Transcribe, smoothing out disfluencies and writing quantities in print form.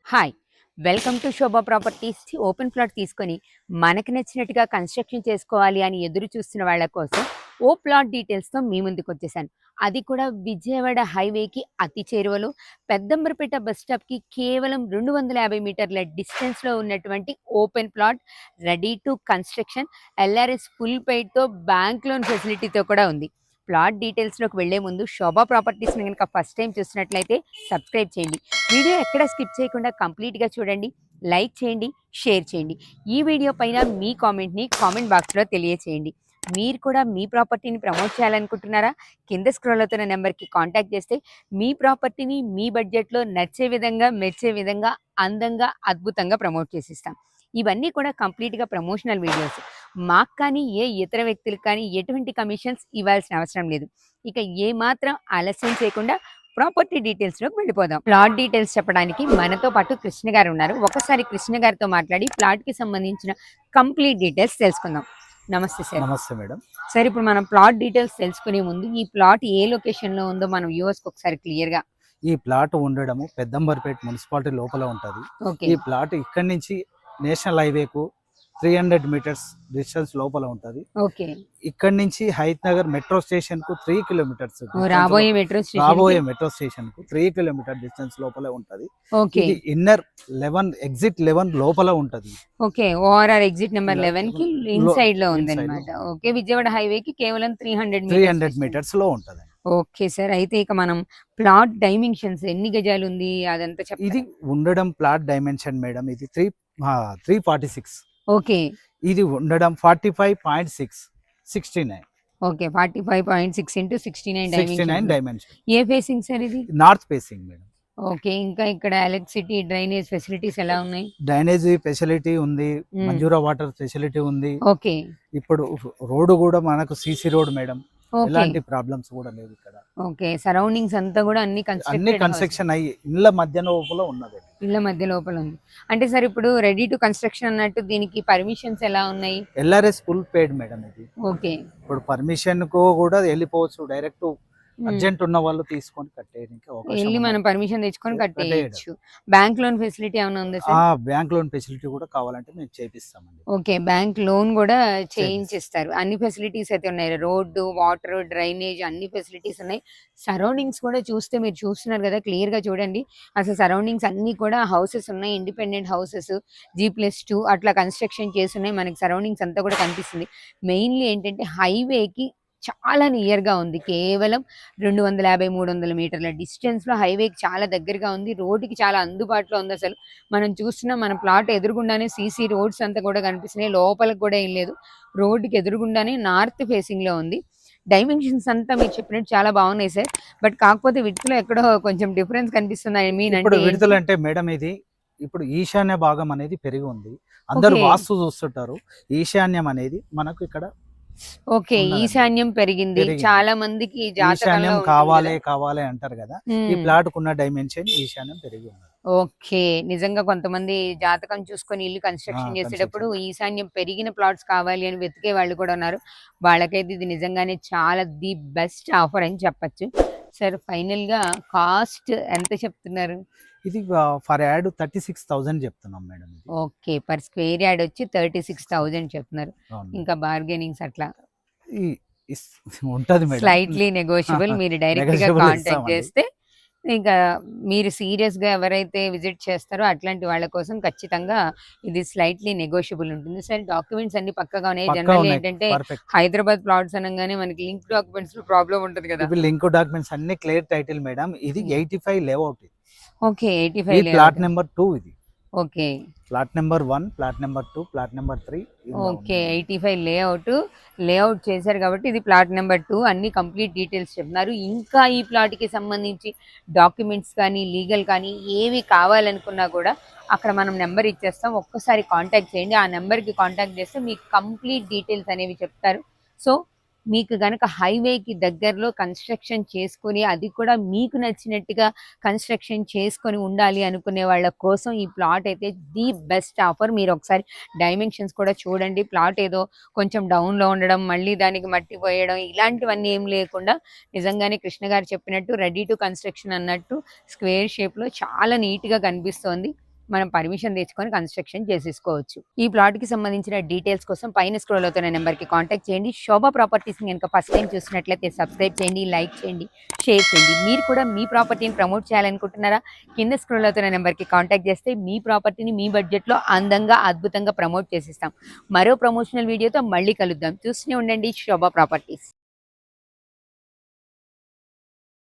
Hi! Welcome to Shobha properties. Open plot తీసుకొని మనకి నచ్చినట్టుగా కన్‌స్ట్రక్షన్ చేసుకోవాలి అని ఎదురు చూస్తున్న వాళ్ళ కోసం ఓ ప్లాట్ డీటెయిల్స్‌తో మీ ముందుకొచ్చేసాను. అది కూడా విజయవాడ హైవేకి అతి చేరువలో పెద్దంబరపేట బస్ స్టాప్‌కి కేవలం 250 మీటర్ల డిస్టెన్స్‌లో ఉన్నటువంటి open plot ready to construction LRS full పెయిడ్‌తో బ్యాంక్ లోన్ ఫెసిలిటీతో కూడా ఉంది. ప్లాట్ డీటెయిల్స్‌లోకి వెళ్ళే ముందు శోభా ప్రాపర్టీస్‌ని గనుక ఫస్ట్ టైమ్ చూస్తున్నట్లయితే సబ్స్క్రైబ్ చేయండి. వీడియో ఎక్కడ స్కిప్ చేయకుండా కంప్లీట్‌గా చూడండి. లైక్ చేయండి, షేర్ చేయండి. ఈ వీడియో పైన మీ కామెంట్‌ని కామెంట్ బాక్స్‌లో తెలియచేయండి. మీరు కూడా మీ ప్రాపర్టీని ప్రమోట్ చేయాలనుకుంటున్నారా? కింద స్క్రోల్ అవుతున్న నెంబర్‌కి కాంటాక్ట్ చేస్తే మీ ప్రాపర్టీని మీ బడ్జెట్‌లో నచ్చే విధంగా, మెచ్చే విధంగా, అందంగా, అద్భుతంగా ప్రమోట్ చేసిస్తాం. ఇవన్నీ కూడా కంప్లీట్‌గా ప్రమోషనల్ వీడియోస్. మాకు కానీ, ఏ ఇతర వ్యక్తులకు కానీ ఎటువంటి కమిషన్స్ ఇవ్వాల్సిన అవసరం లేదు. ఇక ఏమాత్రం ఆలస్యం చేయకుండా ప్రాపర్టీ డీటెయిల్స్‌లోకి వెళ్ళిపోదాం. ప్లాట్ డీటెయిల్స్ చెప్పడానికి మనతో పాటు కృష్ణ గారు ఉన్నారు. ఒకసారి కృష్ణ గారితో మాట్లాడి ప్లాట్‌కి సంబంధించిన కంప్లీట్ డీటెయిల్స్ తెలుసుకుందాం. నమస్తే సార్. నమస్తే మేడం. సార్, ఇప్పుడు మనం ప్లాట్ డీటెయిల్స్ తెలుసుకునే ముందు ఈ ప్లాట్ ఏ లొకేషన్‌లో ఉందో మన వ్యూవర్స్‌కి ఒకసారి క్లియర్‌గా. ఈ ప్లాట్ ఉండడము పెద్దంబర్పేట మున్సిపాలిటీ లోపల ఉంటది. ఓకే. ఈ ప్లాట్ ఇక్కడి నుంచి నేషనల్ హైవేకు 300 మీటర్స్ డిస్టెన్స్ లోపల ఉంటది. ఓకే. ఇక్కడి నుంచి హైత్ నగర్ మెట్రో స్టేషన్ కు 3 కిలోమీటర్స్ రాబోయే మెట్రో స్టేషన్. రాబోయే మెట్రో స్టేషన్ కు 3 కిలోమీటర్ డిస్టెన్స్ లోపల ఉంటది. ఓకే. ఇది ఇన్నర్ 11 ఎగ్జిట్ 11 లోపల ఉంటది. ఓకే. ఓఆర్ఆర్ ఎగ్జిట్ నెంబర్ 11 కి ఇన్సైడ్ లో ఇన్సైడ్ ఉందన్నమాట. ఓకే. విజయవాడ హైవేకి కేవలం 300 మీటర్స్ లో ఉంటది. Okay sir. అయితే ఇక మనం ప్లాట్ డైమెన్షన్స్ ఎన్ని గజాలు ఉంది అదంతా ఇది చెప్తారా? ఉండడం ప్లాట్ డైమెన్షన్ మేడం ఇది 346. ఓకే. ఇది ఉండడం 45.6 69 ఓకే. 45.6 into 69 dimension. డైమెన్షన్. ఏ ఫేసింగ్ సార్ ఇది? North facing madam. ఓకే. ఇంకా ఇక్కడ ఎలక్ట్రిసిటీ, డ్రైనేజ్ ఫెసిలిటీస్ ఎలా ఉన్నాయి? డ్రైనేజ్ ఫెసిలిటీ ఉంది, మంజూరా వాటర్ ఫెసిలిటీ ఉంది. ఓకే. ఇప్పుడు రోడ్డు కూడా మనకు సీసీ రోడ్ మేడం. ఓకే. ఎలాంటి ప్రాబ్లమ్స్ కూడా లేవు ఇక్కడ. ఓకే. సరౌండింగ్స్ అంతా కూడా అన్ని అన్ని కన్స్ట్రక్షన్ అయ్యి ఇళ్ళ మధ్య లోపల ఉన్నది. ఇళ్ళ మధ్య లోపల ఉంది. అంటే సార్ ఇప్పుడు రెడీ టు కన్స్ట్రక్షన్ అన్నట్టు దీనికి పర్మిషన్స్ ఎలా ఉన్నాయి? ఎల్ఆర్ఎస్ ఫుల్ పేడ్ మేడం ఇది. ఓకే. ఇప్పుడు పర్మిషన్ కు కూడా వెళ్ళిపోవచ్చు, డైరెక్ట్ అర్జెంట్ ఉన్న వాళ్ళు తీసుకొని కట్టేయడానికి వెళ్ళి మనం పర్మిషన్ తెచ్చుకొని కట్టేయచ్చు. బ్యాంక్ లోన్ ఫెసిలిటీ ఏమైనా ఉందా సార్? బ్యాంక్ లోన్ ఫెసిలిటీ కూడా కావాలంటే మేము చేపిస్తామండి. ఓకే. బ్యాంక్ లోన్ కూడా చేయించిస్తారు. అన్ని ఫెసిలిటీస్ అయితే ఉన్నాయి. రోడ్డు, వాటర్, డ్రైనేజ్ అన్ని ఫెసిలిటీస్ ఉన్నాయి. సరౌండింగ్స్ కూడా చూస్తే మీరు చూస్తున్నారు కదా, క్లియర్ గా చూడండి. అసలు సరౌండింగ్స్ అన్ని కూడా హౌసెస్ ఉన్నాయి. ఇండిపెండెంట్ హౌసెస్ G+2 అట్లా కన్స్ట్రక్షన్ చేసి ఉన్నాయి. మనకి సరౌండింగ్స్ అంతా కూడా కనిపిస్తుంది. మెయిన్లీ ఏంటంటే హైవేకి చాలా నియర్ గా ఉంది. కేవలం 250, 300 మీటర్ల డిస్టెన్స్ లో హైవేకి చాలా దగ్గరగా ఉంది. రోడ్డుకి చాలా అందుబాటులో ఉంది. అసలు మనం చూస్తున్న మన ప్లాట్ ఎదురుగుండానే సీసీ రోడ్స్ అంతా కూడా కనిపిస్తున్నాయి. లోపలికి కూడా ఏం లేదు. రోడ్డుకి ఎదురుగుండానే నార్త్ ఫేసింగ్ లో ఉంది. డైమెన్షన్స్ అంతా మీరు చెప్పినట్టు చాలా బాగున్నాయి సార్. బట్ కాకపోతే విడ్త్ లో ఎక్కడో కొంచెం డిఫరెన్స్ కనిపిస్తుంది. ఐ మీన్ ఇప్పుడు అంటే విడుదల అంటే మేడం ఇది ఇప్పుడు ఈశాన్య భాగం అనేది పెరిగి ఉంది. అందరూ ఓకే. వాస్తు చూస్తుంటారు. ఈశాన్యం అనేది మనకు ఇక్కడ ఓకే. ఉన్నదండి. ఈశాన్యం పెరిగింది. పెరిగింది. చాలా మందికి జాతకంలో ఈశాన్యం ఉంటుంది కావాలి కదా. కావాలి అంటారు కదా. ఈ మ్మ్. ప్లాట్ కున్న డైమెన్షన్ ఈశాన్యం పెరిగి ఉన్నది. ఓకే. నిజంగా కొంతమంది జాతకం చూసుకొని ఇల్లు కన్స్ట్రక్షన్ చేసేటప్పుడు ఈశాన్యం పెరిగిన ప్లాట్స్ కావాలి అని వెతికే వాళ్ళు కూడా ఉన్నారు. వాళ్ళకైతే ఇది నిజంగానే చాలా ది బెస్ట్ ఆఫర్ అని చెప్పొచ్చు. సార్, ఫైనల్ గా కాస్ట్ ఎంత చెప్తున్నారు? ఇది ఫర్ యాడ్ 36,000 చెప్తున్నాం మేడం. ఇది ఓకే. పర్ స్క్వేర్ యార్డ్ వచ్చి 36,000 చెప్తున్నారు. అవును. ఇంకా బార్గెనింగ్స్ అట్లా ఈ- ఉంటది మేడం. Slightly negotiable. మీరు డైరెక్ట్ గా Negotiable కాంటాక్ట్ ఇస్తామండి. చేస్తే ఇంకా మీరు సీరియస్ గా ఎవరైతే విజిట్ చేస్తారో అట్లాంటి వాళ్ళ కోసం ఖచ్చితంగా ఇది స్లైట్లీ నెగోషియబుల్ ఉంటుంది. సార్, డాక్యుమెంట్స్ అన్ని పక్కగా ఉన్నాయి. పక్కా జనరల్ ఉన్నాయి. ఏంటంటే పర్ఫెక్ట్. హైదరాబాద్ ప్లాట్స్ అనగానే మనకి లింక్ డాక్యుమెంట్స్ లో ప్రాబ్లం ఉంటుంది కదా. ఇప్పుడు లింక్ డాక్యుమెంట్స్ అన్ని క్లియర్ టైటిల్ మేడం. ఇది 85 లేఅవుట్. ఓకే. ఈ 85 ప్లాట్ నెంబర్ 2 ఇది. Okay. Plot number 1, plot number 2, plot number 3. Okay. 85 layout చేశారు కాబట్టి ఇది ప్లాట్ నెంబర్ 2. అన్ని కంప్లీట్ డీటెయిల్స్ చెప్తున్నారు. ఇంకా ఈ ప్లాట్ కి సంబంధించి డాక్యుమెంట్స్ కానీ లీగల్ కానీ ఏవి కావాలనుకున్నా కూడా అక్కడ మనం నెంబర్ ఇచ్చేస్తాం. ఒక్కసారి కాంటాక్ట్ చేయండి. ఆ నెంబర్కి కాంటాక్ట్ చేస్తే మీకు కంప్లీట్ డీటెయిల్స్ అనేవి చెప్తారు. సో మీకు గనక హైవేకి దగ్గరలో కన్స్ట్రక్షన్ చేసుకొని అది కూడా మీకు నచ్చినట్టుగా కన్స్ట్రక్షన్ చేసుకొని ఉండాలి అనుకునే వాళ్ళ కోసం ఈ ప్లాట్ అయితే ది బెస్ట్ ఆఫర్. మీరు ఒకసారి డైమెన్షన్స్ కూడా చూడండి. ప్లాట్ ఏదో కొంచెం డౌన్లో ఉండడం, మళ్ళీ దానికి మట్టి పోయడం ఇలాంటివన్నీ ఏం లేకుండా నిజంగానే కృష్ణ గారు చెప్పినట్టు రెడీ టు కన్స్ట్రక్షన్ అన్నట్టు స్క్వేర్ షేప్లో చాలా నీట్గా కనిపిస్తోంది. మనం పర్మిషన్ తెచ్చుకొని కన్స్ట్రక్షన్ చేసేసుకోవచ్చు. ఈ ప్లాట్‌కి సంబంధించిన డీటెయిల్స్ కోసం పైన స్క్రోల్ అవుతున్న నెంబర్‌కి కాంటాక్ట్ చేయండి. శోభ ప్రాపర్టీస్‌ని గనుక ఫస్ట్ టైం చూస్తున్నట్లయితే సబ్స్క్రైబ్ చేయండి, లైక్ చేయండి, షేర్ చేయండి. మీరు కూడా మీ ప్రాపర్టీని ప్రమోట్ చేయాలనుకుంటున్నారా? కింద స్క్రోల్ అవుతున్న నెంబర్‌కి కాంటాక్ట్ చేస్తే మీ ప్రాపర్టీని మీ బడ్జెట్‌లో అందంగా, అద్భుతంగా ప్రమోట్ చేసిస్తాం. మరో ప్రమోషనల్ వీడియోతో మళ్ళీ కలుద్దాం. చూస్తూనే ఉండండి శోభ ప్రాపర్టీస్.